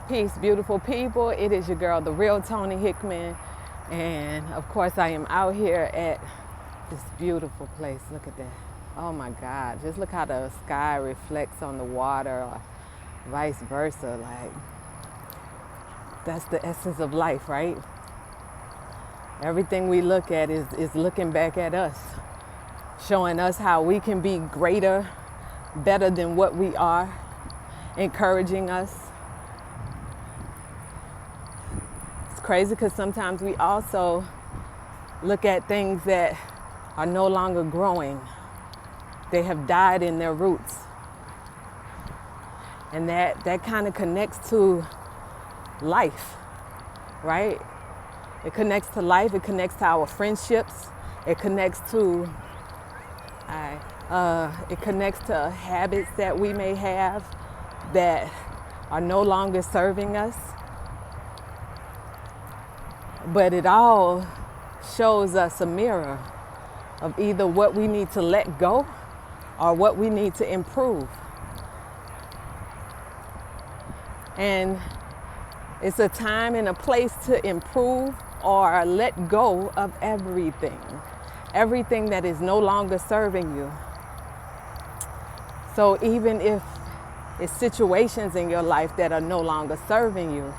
Peace, beautiful people. It is your girl, the real Toni Hickman. And of course, I am out here at this beautiful place. Look at that. Oh my God. Just look how the sky reflects on the water, or vice versa. Like, that's the essence of life, right? Everything we look at is looking back at us, showing us how we can be greater, better than what we are, encouraging us. Crazy because sometimes we also look at things that are no longer growing. They have died in their roots. And that kind of connects to life, right? It connects to life, it connects to our friendships, it connects to habits that we may have that are no longer serving us. But it all shows us a mirror of either what we need to let go or what we need to improve. And it's a time and a place to improve or let go of everything that is no longer serving you. So even if it's situations in your life that are no longer serving you,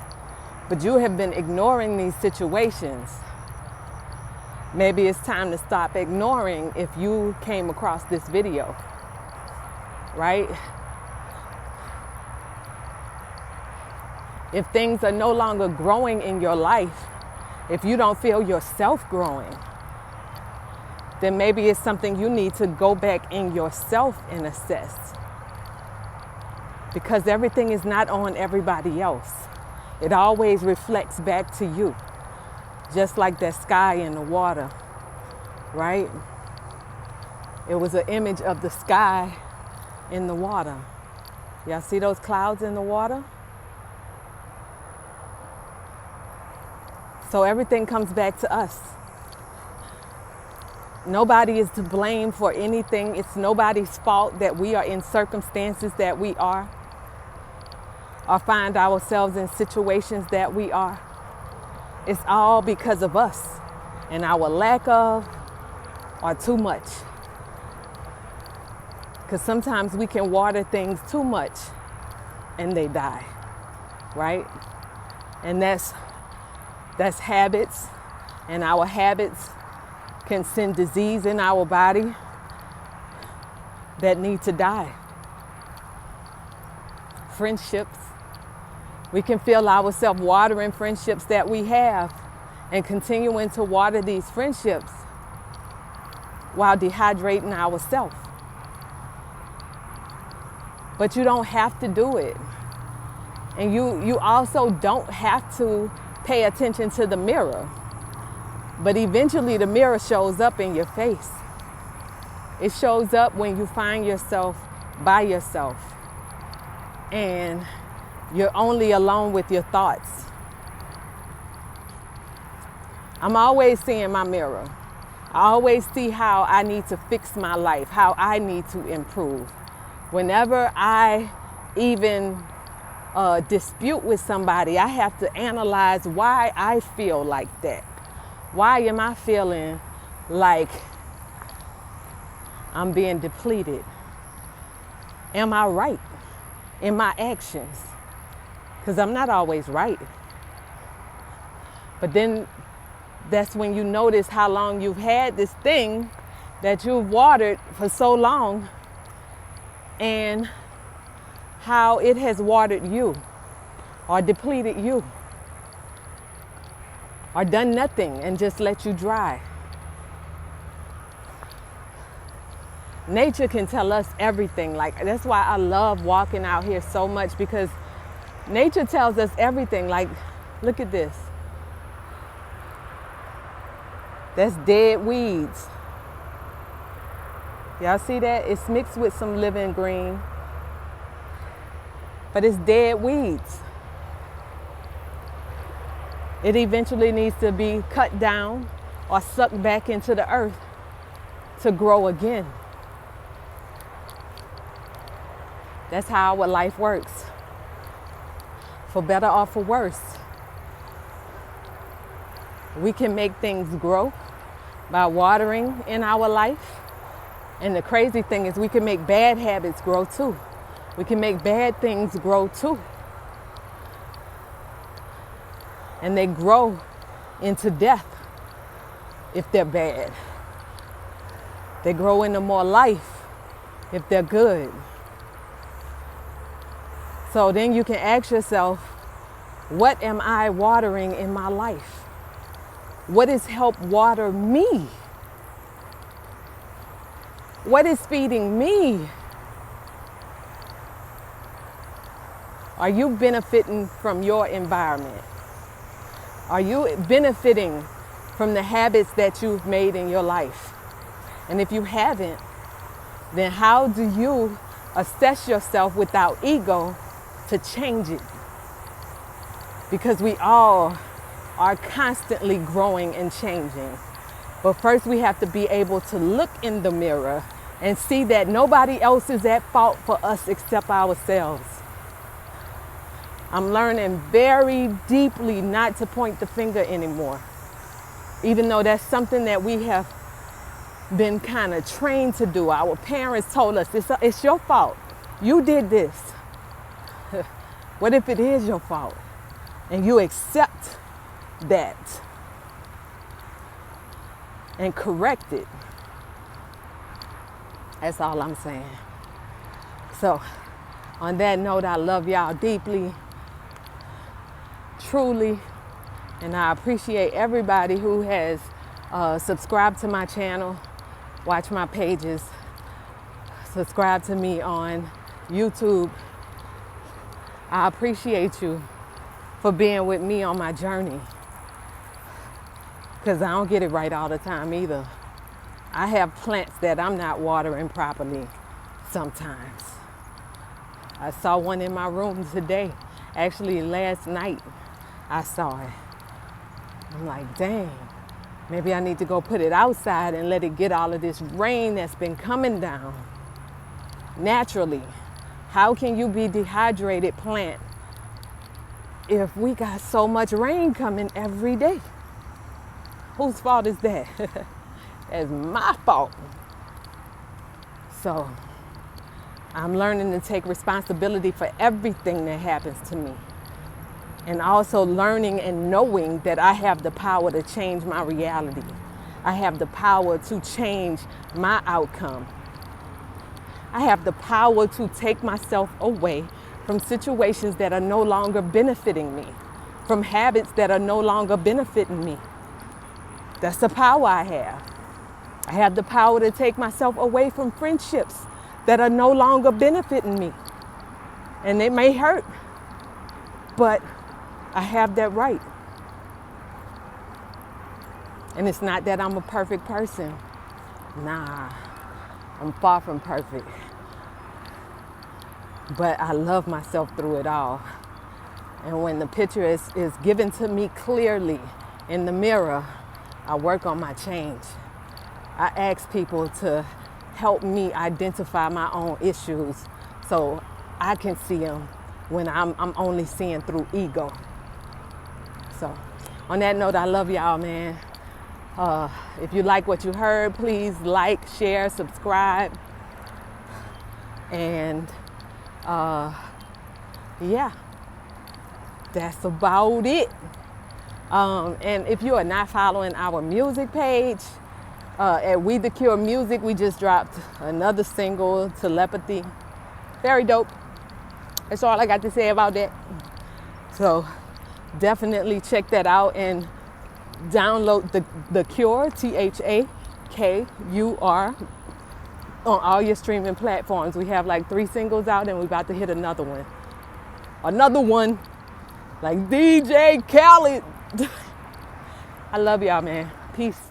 but you have been ignoring these situations, maybe it's time to stop ignoring if you came across this video, right? If things are no longer growing in your life, if you don't feel yourself growing, then maybe it's something you need to go back in yourself and assess. Because everything is not on everybody else. It always reflects back to you, just like that sky in the water, right? It was an image of the sky in the water. Y'all see those clouds in the water? So everything comes back to us. Nobody is to blame for anything. It's nobody's fault that we are in circumstances that we are, or find ourselves in situations that we are. It's all because of us and our lack of or too much. Because sometimes we can water things too much and they die, right? And that's habits, and our habits can send disease in our body that need to die. Friendships. We can feel ourselves watering friendships that we have and continuing to water these friendships while dehydrating ourselves. But you don't have to do it. And you also don't have to pay attention to the mirror. But eventually the mirror shows up in your face. It shows up when you find yourself by yourself and you're only alone with your thoughts. I'm always seeing my mirror. I always see how I need to fix my life, how I need to improve. Whenever I even dispute with somebody, I have to analyze why I feel like that. Why am I feeling like I'm being depleted? Am I right in my actions? Because I'm not always right. But then that's when you notice how long you've had this thing that you've watered for so long and how it has watered you or depleted you or done nothing and just let you dry. Nature can tell us everything. Like, that's why I love walking out here so much, because nature tells us everything. Like, look at this. That's dead weeds. Y'all see that? It's mixed with some living green, but it's dead weeds. It eventually needs to be cut down or sucked back into the earth to grow again. That's how our life works. for better or for worse. We can make things grow by watering in our life. And the crazy thing is we can make bad habits grow too. We can make bad things grow too. And they grow into death if they're bad. They grow into more life if they're good. So then you can ask yourself, what am I watering in my life? What has helped water me? What is feeding me? Are you benefiting from your environment? Are you benefiting from the habits that you've made in your life? And if you haven't, then how do you assess yourself without ego to change it? Because we all are constantly growing and changing. But first we have to be able to look in the mirror and see that nobody else is at fault for us except ourselves. I'm learning very deeply not to point the finger anymore, even though that's something that we have been kind of trained to do. Our parents told us, it's your fault. You did this. What if it is your fault? And you accept that and correct it. That's all I'm saying. So, on that note, I love y'all deeply, truly, and I appreciate everybody who has subscribed to my channel, watch my pages, subscribe to me on YouTube. I appreciate you for being with me on my journey, because I don't get it right all the time either. I have plants that I'm not watering properly sometimes. I saw one in my room today. Actually, last night I saw it. I'm like, dang, maybe I need to go put it outside and let it get all of this rain that's been coming down naturally. How can you be dehydrated plant if we got so much rain coming every day? Whose fault is that? That's my fault. So I'm learning to take responsibility for everything that happens to me. And also learning and knowing that I have the power to change my reality. I have the power to change my outcome. I have the power to take myself away from situations that are no longer benefiting me, from habits that are no longer benefiting me. That's the power I have. I have the power to take myself away from friendships that are no longer benefiting me. And it may hurt, but I have that right. And it's not that I'm a perfect person. Nah, I'm far from perfect. But I love myself through it all. And when the picture is given to me clearly in the mirror, I work on my change. I ask people to help me identify my own issues so I can see them when I'm only seeing through ego. So on that note, I love y'all, man. If you like what you heard, please like, share, subscribe. And yeah, that's about it. And if you are not following our music page, at We The Cure Music, we just dropped another single, Telepathy. Very dope. That's all I got to say about that. So definitely check that out and download the Cure, THAKUR, on all your streaming platforms. We have like 3 singles out and we're about to hit another one. Another one, like DJ Khaled. I love y'all, man. Peace.